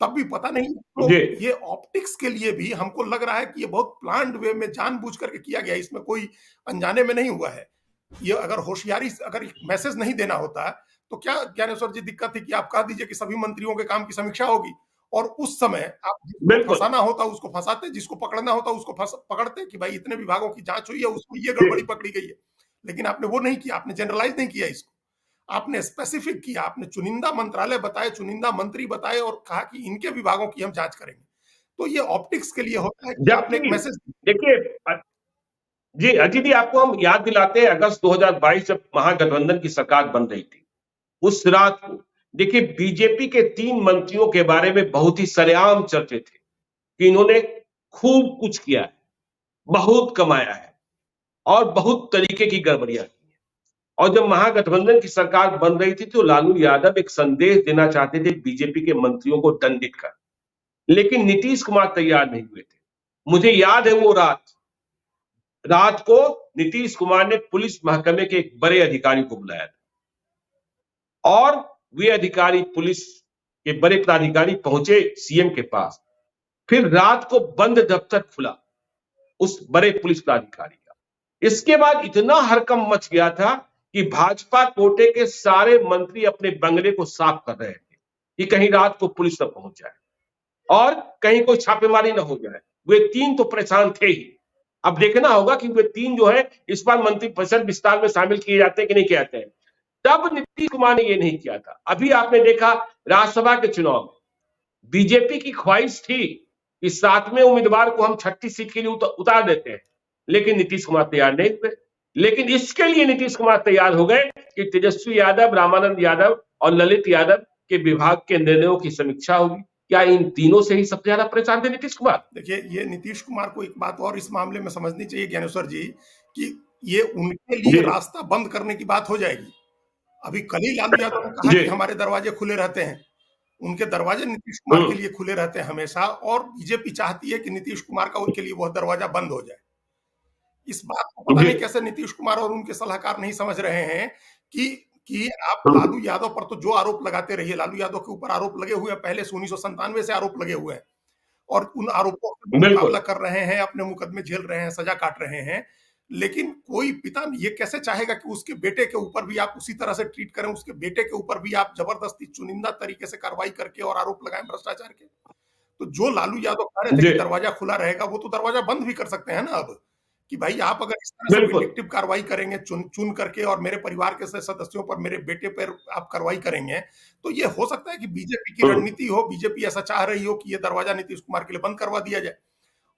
तब भी पता नहीं, तो ये ऑप्टिक्स के लिए भी हमको लग रहा है कि ये बहुत प्लान्ड वे में जानबूझ करके किया गया। इसमें कोई अनजाने में नहीं हुआ है। ये अगर होशियारी, अगर मैसेज नहीं देना होता, तो क्या ज्ञानेश्वर जी दिक्कत थी कि आप कह दीजिए कि सभी मंत्रियों के काम की समीक्षा होगी, और उस समय आप जिसको फंसाना होता उसको फंसाते, जिसको पकड़ना होता उसको पकड़ते कि भाई इतने विभागों की जांच हुई है, उसको ये गड़बड़ी पकड़ी गई है। लेकिन आपने वो नहीं किया, आपने जनरलाइज नहीं किया इसको, आपने स्पेसिफिक किया, आपने चुनिंदा मंत्रालय बताए, चुनिंदा मंत्री बताए, और कहा कि इनके विभागों की हम जांच करेंगे। तो ये ऑप्टिक्स के लिए होता है कि आपने एक मैसेज। देखिए जी अजीत जी, आपको हम याद दिलाते हैं अगस्त 2022 जब महागठबंधन की सरकार बन रही थी, उस रात को देखिए बीजेपी के 3 मंत्रियों के बारे में बहुत ही सरेआम चर्चे थे कि इन्होंने खूब कुछ किया है, बहुत कमाया है और बहुत तरीके की गड़बड़ियां की है। और जब महागठबंधन की सरकार बन रही थी तो लालू यादव एक संदेश देना चाहते थे बीजेपी के मंत्रियों को दंडित कर, लेकिन नीतीश कुमार तैयार नहीं हुए थे। मुझे याद है वो रात को नीतीश कुमार ने पुलिस महकमे के एक बड़े अधिकारी को बुलाया था, और वे अधिकारी, पुलिस के बड़े पदाधिकारी पहुंचे सीएम के पास। फिर रात को बंद दफ्तर खुला उस बड़े पुलिस पदाधिकारी का। इसके बाद इतना हड़कंप मच गया था कि भाजपा कोटे के सारे मंत्री अपने बंगले को साफ कर रहे थे कि कहीं रात को पुलिस न पहुंच जाए और कहीं कोई छापेमारी न हो जाए। वे 3 तो परेशान थे ही। अब देखना होगा कि वे 3 जो है इस बार मंत्रिपरिषद विस्तार में शामिल किए जाते हैं कि नहीं किए जाते हैं। तब नीतीश कुमार ने यह नहीं किया था। अभी आपने देखा राज्यसभा के चुनाव में बीजेपी की ख्वाहिश थी कि 7वें उम्मीदवार को हम 36 सीट के लिए उतार देते हैं, लेकिन नीतीश कुमार तैयार नहीं हुए। लेकिन इसके लिए नीतीश कुमार तैयार हो गए कि तेजस्वी यादव, रामानंद यादव और ललित यादव के विभाग के निर्णयों की समीक्षा होगी। क्या इन तीनों से ही सबसे ज्यादा परेशान थे नीतीश कुमार? देखिए, ये नीतीश कुमार को एक बात और इस मामले में समझनी चाहिए ज्ञानेश्वर जी, कि ये उनके लिए रास्ता बंद करने की बात हो जाएगी। अभी कल ही लालू यादव ने कहा कि हमारे दरवाजे खुले रहते हैं। उनके दरवाजे नीतीश कुमार के लिए खुले रहते हैं हमेशा, और बीजेपी चाहती है कि नीतीश कुमार का उनके लिए वह दरवाजा बंद हो जाए। इस बात को पता नहीं कैसे नीतीश कुमार और उनके सलाहकार नहीं समझ रहे हैं कि आप लालू यादव पर तो जो आरोप लगाते रहिए, लालू यादव के ऊपर आरोप लगे हुए हैं, पहले से 1997 से आरोप लगे हुए हैं, और उन आरोपों का मुकाबला कर रहे हैं, अपने मुकदमे झेल रहे हैं, सजा काट रहे हैं। लेकिन कोई पिता ये कैसे चाहेगा कि उसके बेटे के ऊपर भी आप उसी तरह से ट्रीट करें, उसके बेटे के ऊपर भी आप जबरदस्ती चुनिंदा तरीके से कार्रवाई करके और आरोप लगाएं भ्रष्टाचार के। तो जो लालू यादव कह रहे थे जी कि दरवाजा खुला रहेगा, वो तो दरवाजा बंद भी कर सकते हैं ना अब, कि भाई आप अगर इस तरह से बिल्कुल। विंडिक्टिव कार्रवाई करेंगे चुन चुन करके और मेरे परिवार के सदस्यों पर, मेरे बेटे पर आप कार्रवाई करेंगे, तो ये हो सकता है कि बीजेपी की रणनीति हो, बीजेपी ऐसा चाह रही हो कि ये दरवाजा नीतीश कुमार के लिए बंद करवा दिया जाए।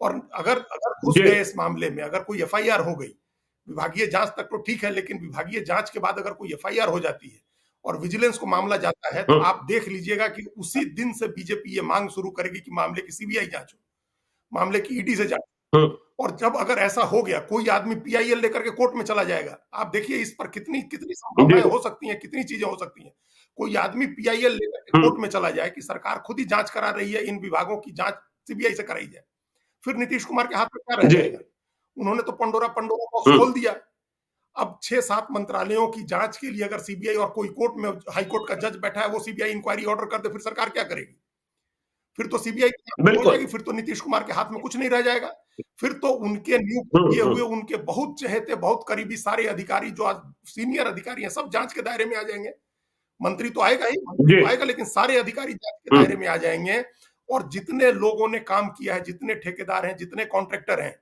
और अगर अगर घुस जी गए इस मामले में, अगर कोई एफआईआर हो गई, विभागीय जांच तक तो ठीक है, लेकिन विभागीय जांच के बाद अगर कोई एफआईआर हो जाती है और विजिलेंस को मामला जाता है, तो आप देख लीजिएगा कि उसी दिन से बीजेपी ये मांग शुरू करेगी कि मामले की सीबीआई जांच हो, मामले की ईडी से जांच। और जब अगर ऐसा हो गया, कोई आदमी पीआईएल लेकर के कोर्ट में चला जाएगा, आप देखिए इस पर कितनी कितनी संभावनाएं हो सकती हैं, कितनी चीजें हो सकती हैं। कोई आदमी पीआईएल लेकर के कोर्ट में चला जाए कि सरकार खुद ही जांच करा रही है, इन विभागों की जांच सीबीआई से कराई जाए, फिर नीतीश कुमार के हाथ में क्या रह जाएगा? उन्होंने तो पंडोरा बॉक्स खोल दिया। अब 6-7 मंत्रालयों की जांच के लिए अगर सीबीआई और कोई कोर्ट में हाई कोर्ट का जज बैठा है, वो सीबीआई इंक्वायरी ऑर्डर कर दे, फिर सरकार क्या करेगी? फिर तो सीबीआई हो जाएगी, फिर तो नीतीश कुमार के हाथ में कुछ नहीं रह जाएगा। फिर तो उनके नियुक्त किए हुए, उनके बहुत चहेते, बहुत करीबी सारे अधिकारी जो आज सीनियर अधिकारी हैं, सब जांच के दायरे में आ जाएंगे। मंत्री तो आएगा ही, मंत्री तो आएगा, लेकिन सारे अधिकारी जांच के दायरे में आ जाएंगे। और जितने लोगों ने काम किया है, जितने ठेकेदार हैं, जितने कॉन्ट्रैक्टर हैं,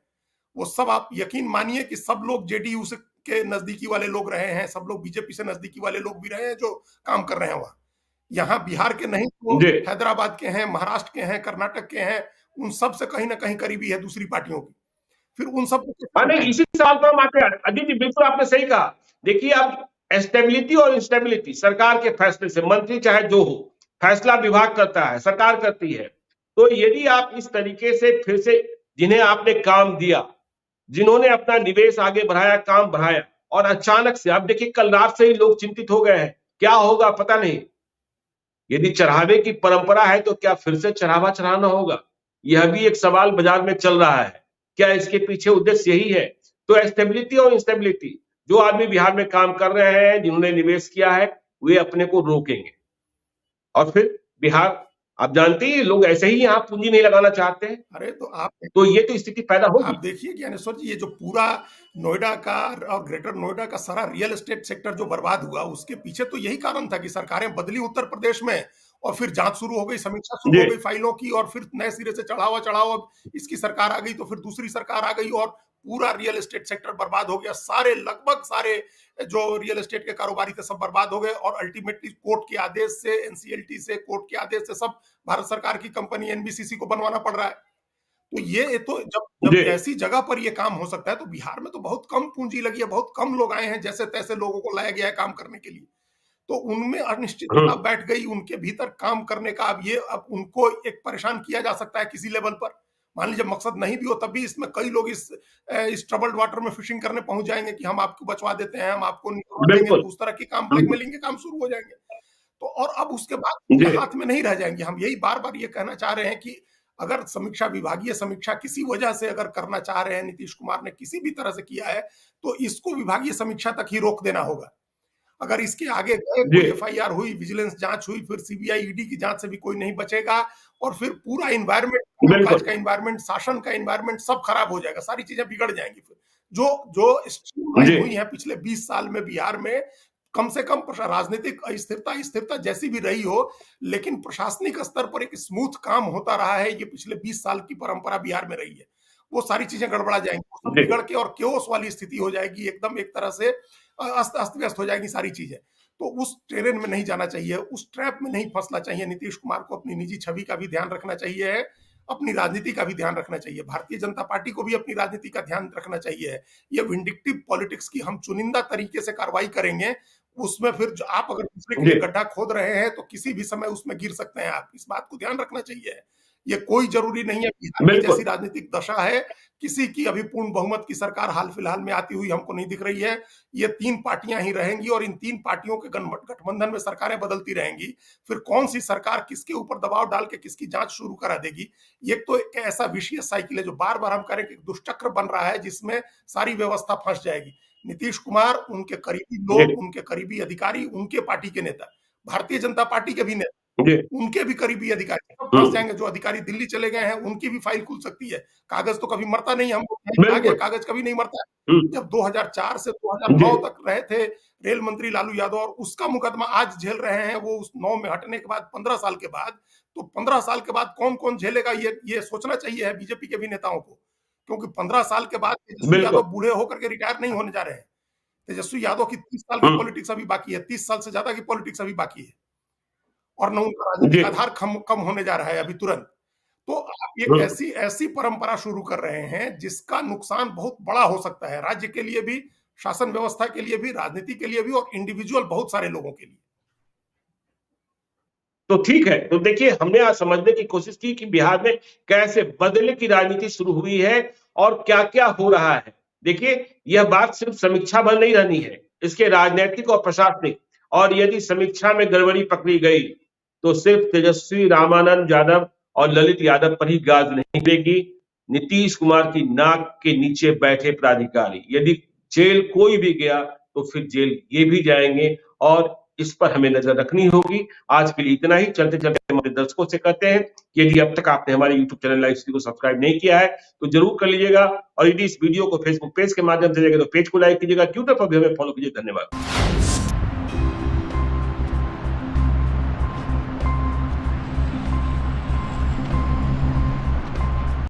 वो सब आप यकीन मानिए कि सब लोग जेडीयू से के नजदीकी वाले लोग रहे हैं, सब लोग बीजेपी से नजदीकी वाले लोग भी रहे हैं जो काम कर रहे हैं वहां। यहाँ बिहार के नहीं तो हैदराबाद के हैं, महाराष्ट्र के हैं, कर्नाटक के हैं, उन सब से कहीं ना कहीं करीबी है दूसरी पार्टियों की। फिर उन सब नहीं, इसी सवाल पर हम आते हैं। अजीत जी, बिल्कुल आपने सही कहा। देखिए, अब स्टेबिलिटी और इंस्टेबिलिटी सरकार के फैसले से, मंत्री चाहे जो हो, फैसला विभाग करता है, सरकार करती है। तो यदि आप इस तरीके से फिर से, जिन्हें आपने काम दिया, जिन्होंने अपना निवेश आगे बढ़ाया, काम बढ़ाया, और अचानक से, अब देखिए कल रात से ही लोग चिंतित हो गए हैं, क्या होगा पता नहीं। यदि चढ़ावे की परंपरा है तो क्या फिर से चढ़ावा चढ़ाना होगा? यह भी एक सवाल बाजार में चल रहा है। क्या इसके पीछे उद्देश्य यही है? तो स्टेबिलिटी और इंस्टेबिलिटी, जो आदमी बिहार में काम कर रहे हैं, जिन्होंने निवेश किया है, वे अपने को रोकेंगे। और फिर बिहार, आप जानते हैं लोग ऐसे ही यहाँ पूंजी नहीं लगाना चाहते हैं। अरे तो ये तो स्थिति पैदा होगी। आप देखिए ज्ञानेश्वर जी, ये जो पूरा नोएडा का और ग्रेटर नोएडा का सारा रियल एस्टेट सेक्टर जो बर्बाद हुआ, उसके पीछे तो यही कारण था कि सरकारें बदली उत्तर प्रदेश में, और फिर जांच शुरू हो गई, समीक्षा शुरू हो गई फाइलों की, और फिर नए सिरे से चढ़ाओ, अब इसकी सरकार आ गई तो फिर दूसरी सरकार आ गई, और पूरा रियल एस्टेट सेक्टर बर्बाद हो गया। सारे, लगभग सारे जो रियल एस्टेट के कारोबारी थे सब बर्बाद हो गए, और अल्टीमेटली कोर्ट के आदेश से, एनसीएलटी से, कोर्ट के आदेश से सब भारत सरकार की कंपनी एनबीसीसी को बनवाना पड़ रहा है। तो ये तो जब ऐसी जगह पर ये काम हो सकता है, तो बिहार में तो बहुत कम पूंजी लगी है, बहुत कम लोग आए हैं, जैसे तैसे लोगों को लाया गया है काम करने के लिए। तो उनमें अनिश्चितता बैठ गई, उनके भीतर काम करने का। अब उनको एक परेशान किया जा सकता है किसी लेवल पर। मान लीजिए मकसद नहीं भी हो, तब भी इसमें कई लोग इस ट्रबल्ड वाटर में फिशिंग करने पहुंच जाएंगे कि हम आपको बचवा देते हैं, हम आपको निकलवा देंगे, तो उस तरह के काम, ब्लैकमेलिंग के काम शुरू हो जाएंगे। तो और अब उसके बाद हाथ में नहीं रह जाएंगे। हम यही बार बार ये कहना चाह रहे हैं कि अगर समीक्षा, विभागीय समीक्षा किसी वजह से अगर करना चाह रहे हैं, नीतीश कुमार ने किसी भी तरह से किया है, तो इसको विभागीय समीक्षा तक ही रोक देना होगा। अगर इसके आगे कोई एफआईआर हुई, विजिलेंस जांच हुई, फिर सीबीआई ईडी की जांच से भी कोई नहीं बचेगा, और फिर पूरा इन्वायरमेंट, काज का इन्वायरमेंट, शासन का इन्वायरमेंट सब खराब हो जाएगा, सारी चीजें बिगड़ जाएंगी। फिर जो स्ट्रीमलाइन हुई है पिछले 20 साल में बिहार में, कम से कम राजनीतिक स्थिरता जैसी भी रही हो, लेकिन प्रशासनिक स्तर पर एक स्मूथ काम होता रहा है। ये पिछले 20 साल की परंपरा बिहार में रही है। वो सारी चीजें गड़बड़ा जाएंगी, वो सब बिगड़ के और क्योस वाली स्थिति हो जाएगी, एकदम एक तरह से अस्त व्यस्त हो जाएगी सारी चीजें। तो उस ट्रेन में नहीं जाना चाहिए, उस ट्रैप में नहीं फंसना चाहिए। नीतीश कुमार को अपनी निजी छवि का भी ध्यान रखना चाहिए, अपनी राजनीति का भी ध्यान रखना चाहिए, भारतीय जनता पार्टी को भी अपनी राजनीति का ध्यान रखना चाहिए। ये विंडिक्टिव पॉलिटिक्स की हम चुनिंदा तरीके से कार्रवाई करेंगे, उसमें फिर आप अगर दूसरे के लिए गड्ढा खोद रहे हैं तो किसी भी समय उसमें गिर सकते हैं आप। इस बात को ध्यान रखना चाहिए। ये कोई जरूरी नहीं है, बिहार में जैसी राजनीतिक दशा है, किसी की अभी पूर्ण बहुमत की सरकार हाल फिलहाल में आती हुई हमको नहीं दिख रही है। ये 3 पार्टियां ही रहेंगी, और इन 3 पार्टियों के गठबंधन में सरकारें बदलती रहेंगी। फिर कौन सी सरकार किसके ऊपर दबाव डाल के किसकी जांच शुरू करा देगी, ये तो एक ऐसा विशेष साइकिल है जो बार बार हम करें कि दुष्चक्र बन रहा है, जिसमें सारी व्यवस्था फंस जाएगी। नीतीश कुमार, उनके करीबी लोग, उनके करीबी अधिकारी, उनके पार्टी के नेता, भारतीय जनता पार्टी के भी नेता, उनके भी करीबी अधिकारी सब फंस जाएंगे। जो अधिकारी दिल्ली चले गए हैं उनकी भी फाइल खुल सकती है। कागज तो कभी मरता नहीं, हम कहा गया कागज कभी नहीं मरता है। जब 2004 से 2009 तक रहे थे रेल मंत्री लालू यादव और उसका मुकदमा आज झेल रहे हैं वो उस 9 में हटने के बाद 15 साल के बाद, तो 15 साल के बाद कौन कौन झेलेगा ये सोचना चाहिए है बीजेपी के भी नेताओं को, क्योंकि 15 साल के बाद तेजस्वी यादव बूढ़े होकर के रिटायर नहीं होने जा रहे हैं। तेजस्वी यादव की 30 साल की पॉलिटिक्स अभी बाकी है, 30 साल से ज्यादा की पॉलिटिक्स अभी बाकी है और न उनका राजनीतिक आधार कम होने जा रहा है अभी तुरंत। तो आप एक ऐसी परंपरा शुरू कर रहे हैं जिसका नुकसान बहुत बड़ा हो सकता है, राज्य के लिए भी, शासन व्यवस्था के लिए भी, राजनीति के लिए भी और इंडिविजुअल बहुत सारे लोगों के लिए। तो ठीक है, तो देखिए हमने आज समझने की कोशिश की कि बिहार में कैसे बदले की राजनीति शुरू हुई है और क्या क्या हो रहा है। देखिए यह बात सिर्फ समीक्षा भर नहीं रहनी है, इसके राजनीतिक और प्रशासनिक, और यदि समीक्षा में गड़बड़ी पकड़ी गई तो सिर्फ तेजस्वी रामानंद यादव और ललित यादव पर ही गाज नहीं गिरेगी, नीतीश कुमार की नाक के नीचे बैठे प्राधिकारी यदि जेल कोई भी गया तो फिर जेल ये भी जाएंगे, और इस पर हमें नजर रखनी होगी। आज के लिए इतना ही। चलते चलते हमारे दर्शकों से कहते हैं कि यदि अब तक आपने हमारे YouTube चैनल लाइव स्टडी को सब्सक्राइब नहीं किया है तो जरूर कर लीजिएगा, और यदि इस वीडियो को फेसबुक पेज के माध्यम से देखें तो पेज को लाइक कीजिएगा, ट्विटर पर भी हमें फॉलो कीजिए। धन्यवाद।